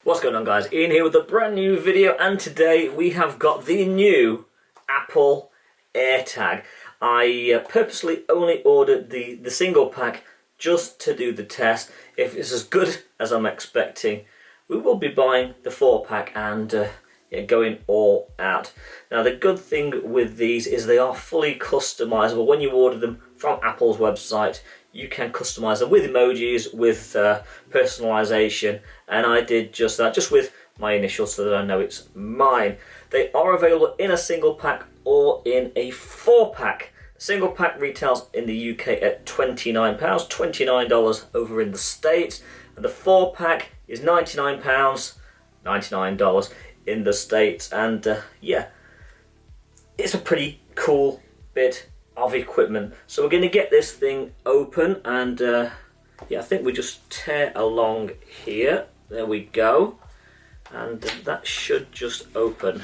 What's going on, guys? Ian here with a brand new video, and today we have got the new Apple AirTag. I purposely only ordered the single pack just to do the test. If it's as good as I'm expecting, we will be buying the 4-pack and going all out. Now, the good thing with these is they are fully customizable. When you order them from Apple's website, you can customize them with emojis, with personalization, and I did just that, just with my initials so that I know it's mine. They are available in a single pack or in a 4-pack. The single pack retails in the UK at £29, $29 over in the States, and the 4-pack is £99, $99 in the States. And yeah, it's a pretty cool bit of equipment. So we're going to get this thing open, and yeah, I think we just tear along here. There we go, and that should just open.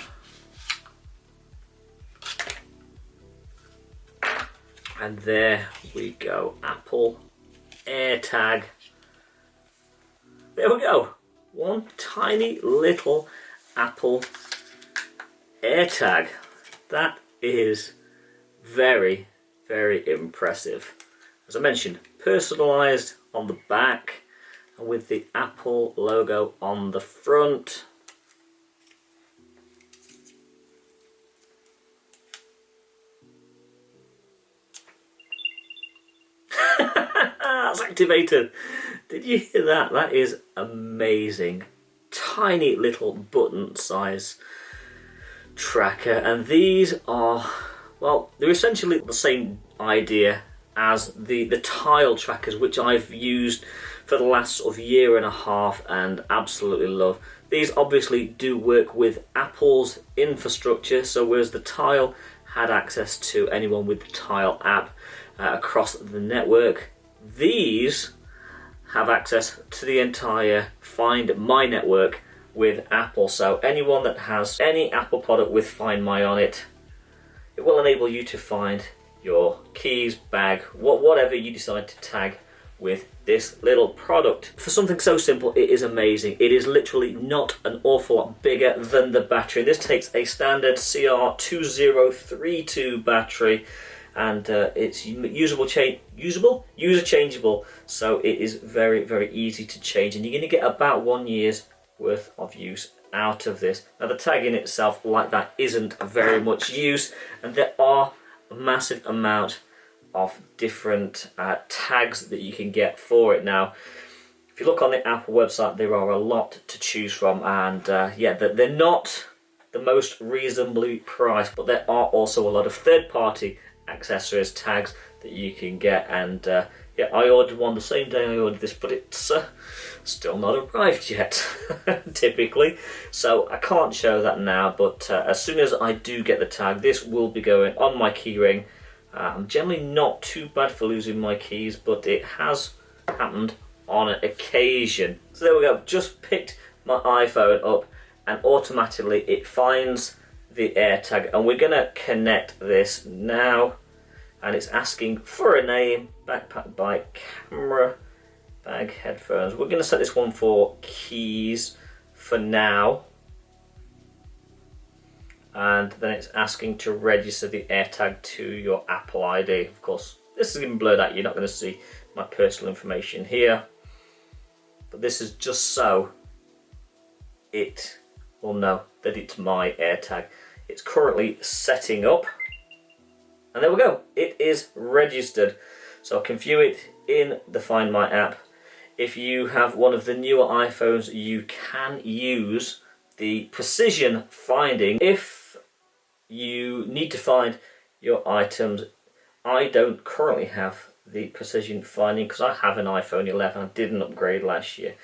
And there we go, Apple AirTag. There we go, one tiny little Apple AirTag. That is very, very impressive. As I mentioned, personalised on the back and with the Apple logo on the front. That's activated. Did you hear that? That is amazing. Tiny little button size tracker, and these are, well, they're essentially the same idea as the tile trackers, which I've used for the last sort of year and a half and absolutely love. These obviously do work with Apple's infrastructure, so whereas the tile had access to anyone with the tile app across the network, these have access to the entire Find My network with Apple. So anyone that has any Apple product with Find My on it, it will enable you to find your keys, bag, whatever you decide to tag with this little product. For something so simple, it is amazing. It is literally not an awful lot bigger than the battery. This takes a standard CR2032 battery, and it's user changeable, so it is very, very easy to change, and you're going to get about 1 year's worth of use out of this. Now, the tag in itself, like that, isn't very much use, and there are a massive amount of different tags that you can get for it. Now, if you look on the Apple website, there are a lot to choose from, and yeah, they're not the most reasonably priced, but there are also a lot of third-party accessories, tags that you can get. And yeah, I ordered one the same day I ordered this, but it's still not arrived yet typically, so I can't show that now, but as soon as I do get the tag, this will be going on my keyring. I'm generally not too bad for losing my keys, but it has happened on an occasion. So there we go, just picked my iPhone up and automatically it finds the AirTag, and we're going to connect this now, and it's asking for a name: backpack, bike, camera, bag, headphones. We're going to set this one for keys for now, and then it's asking to register the AirTag to your Apple ID. Of course, this is even blurred out, you're not going to see my personal information here, but this is just so it will know that it's my AirTag. It's currently setting up, and there we go, it is registered. So I can view it in the Find My app. If you have one of the newer iPhones, you can use the precision finding. If you need to find your items, I don't currently have the precision finding because I have an iPhone 11. I didn't upgrade last year,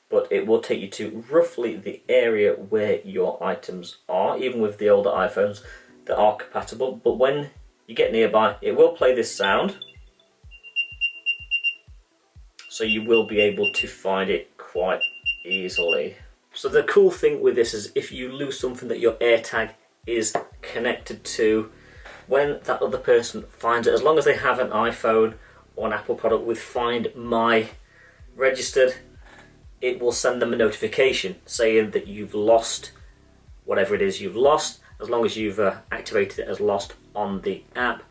but it will take you to roughly the area where your items are, even with the older iPhones that are compatible. But when you get nearby, it will play this sound, so you will be able to find it quite easily. So the cool thing with this is if you lose something that your AirTag is connected to, when that other person finds it, as long as they have an iPhone or an Apple product with Find My registered, it will send them a notification saying that you've lost whatever it is you've lost, as long as you've activated it as lost on the app.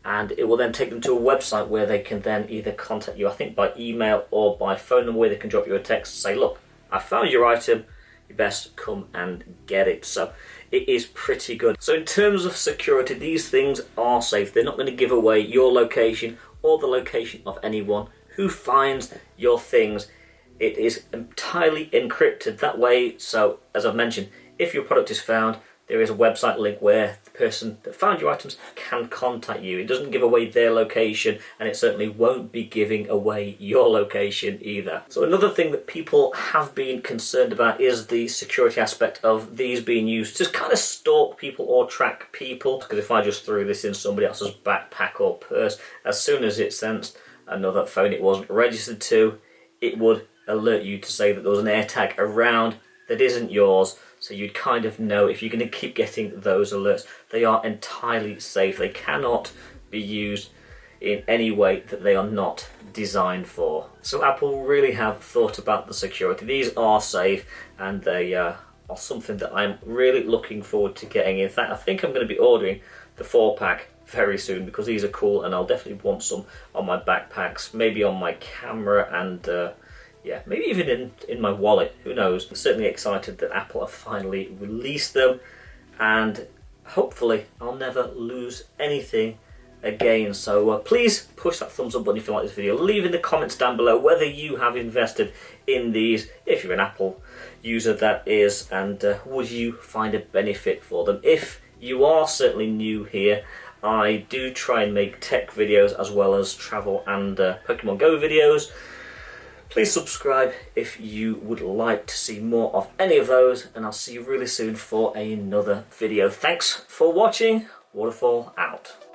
And it will then take them to a website where they can then either contact you, I think by email or by phone number, where they can drop you a text and say, look, I found your item, you best come and get it. So it is pretty good. So in terms of security, these things are safe. They're not going to give away your location or the location of anyone who finds your things. It is entirely encrypted that way. So as I've mentioned, if your product is found, there is a website link where the person that found your items can contact you. It doesn't give away their location, and it certainly won't be giving away your location either. So another thing that people have been concerned about is the security aspect of these being used to kind of stalk people or track people. Because if I just threw this in somebody else's backpack or purse, as soon as it sensed another phone it wasn't registered to, it would alert you to say that there was an AirTag around that isn't yours. So you'd kind of know if you're going to keep getting those alerts. They are entirely safe. They cannot be used in any way that they are not designed for. So Apple really have thought about the security. These are safe, and they are something that I'm really looking forward to getting. In fact, I think I'm going to be ordering the 4-pack very soon, because these are cool, and I'll definitely want some on my backpacks, maybe on my camera, and yeah, maybe even in my wallet, who knows. I'm certainly excited that Apple have finally released them, and hopefully I'll never lose anything again. So please push that thumbs up button if you like this video. Leave in the comments down below whether you have invested in these, if you're an Apple user that is, and would you find a benefit for them. If you are certainly new here, I do try and make tech videos as well as travel and Pokemon Go videos. Please subscribe if you would like to see more of any of those, and I'll see you really soon for another video. Thanks for watching. Waterfall out.